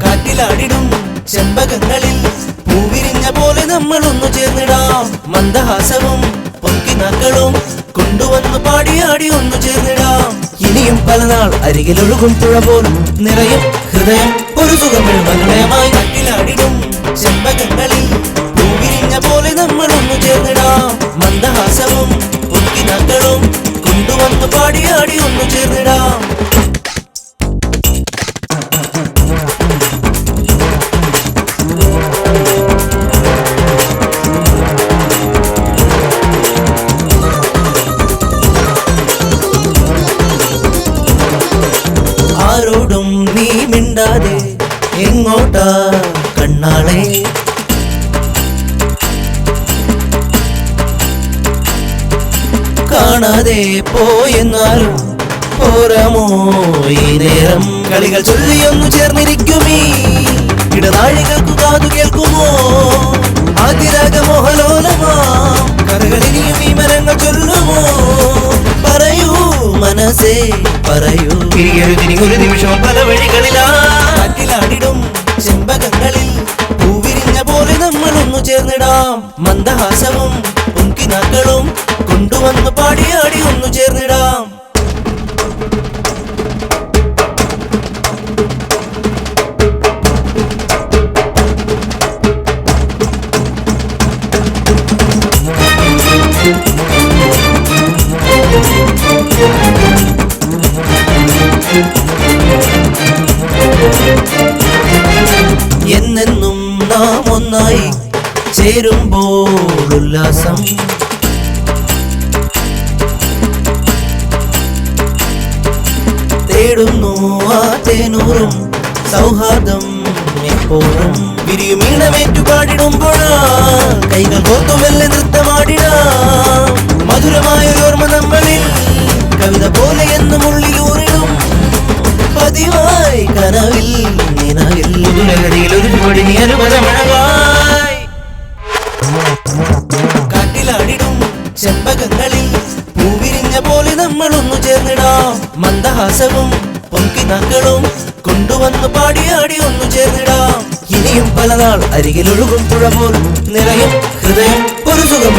കാറ്റിലാടിടും ചെമ്പകങ്ങളിൽ പൂവിരിഞ്ഞ പോലെ നമ്മൾ ഒന്നു ചേർന്നിടാം. മന്ദഹാസവും പൊക്കിനാക്കളും കൊണ്ടുവന്ന് പാടിയാടി ഒന്നു ചേർന്നിടാം. ഇനിയും പല നാൾ അരികിലൊഴുകും പുഴ പോലും നിറയും ഹൃദയം ഒരു സുഖമേമായി. കാറ്റിലാടിടും ചെമ്പകങ്ങളിൽ പൂവിരിഞ്ഞ പോലെ നമ്മൾ ഒന്നു ചേർന്നിടാം. മന്ദഹാസവും പൊക്കിനാക്കളും കൊണ്ടുവന്ന് പാടിയാടി ഒന്നു ചേർന്നിടാം. ആരോടും നീ മിണ്ടാതെ എങ്ങോട്ടാ കണ്ണാളെ? കാണാതെ പോയെന്നാലും പോരാമോ ഈ നേരം? കളികൾ ചൊല്ലിയൊന്നു ചേർന്നിരിക്കുമീ ഇടനാഴികൾക്കു കാതു കേൾക്കുമോ? ആദ്യരാഗമോഹലോലമാ കരകളിനിയും ഈ മരങ്ങൾ ചൊല്ലുമോ? പറയൂ മനസ്സേ പറയൂ, ഒരു നിമിഷം പല വഴികളിലാ. കാറ്റിലാടിടും ചെമ്പകങ്ങളിൽ പൂവിരിഞ്ഞ പോലെ നമ്മൾ ഒന്നു ചേർന്നിടാം. മന്ദഹാസവും പൊങ്കിനാക്കളും കൊണ്ടുവന്ന് പാടിയാടി ഒന്നു ചേർന്നിടാം. എന്നെന്നും നാം ഒന്നായി ചേരുമ്പോൾ ഉല്ലാസം. തേടുന്നു ആ തേനൂറും സൗഹാർദ്ദം എപ്പോഴും. വിരിയുമീണമേറ്റു പാടിടുമ്പോഴാ കൈകൾ കോർത്തുമെല്ലെ നൃത്തമാടിടാം. മധുരമായൊരോർമ്മ നമ്മളിൽ കവിത പോലെ എന്നും ഉള്ളിലൂറിടും. പതിവായി കനവിൽ നിലവിൽ ഒരു ചുവടി നീ അനുപദമഴകായി. കാറ്റിലാടിടും ചെമ്പകങ്ങളിൽ പൂവിരിഞ്ഞ പോലെ നമ്മൾ ഒന്നു ചേർന്നിടാം. മന്ദഹാസവും പൊങ്കിനാക്കളും കൊണ്ടുവന്ന് പാടിയാടി ഒന്നു ചേർന്നിടാം. ഇനിയും പല നാൾ അരികിലൊഴുകും പുഴ പോൽ നിറയും ഹൃദയം ഒരു സുഖം.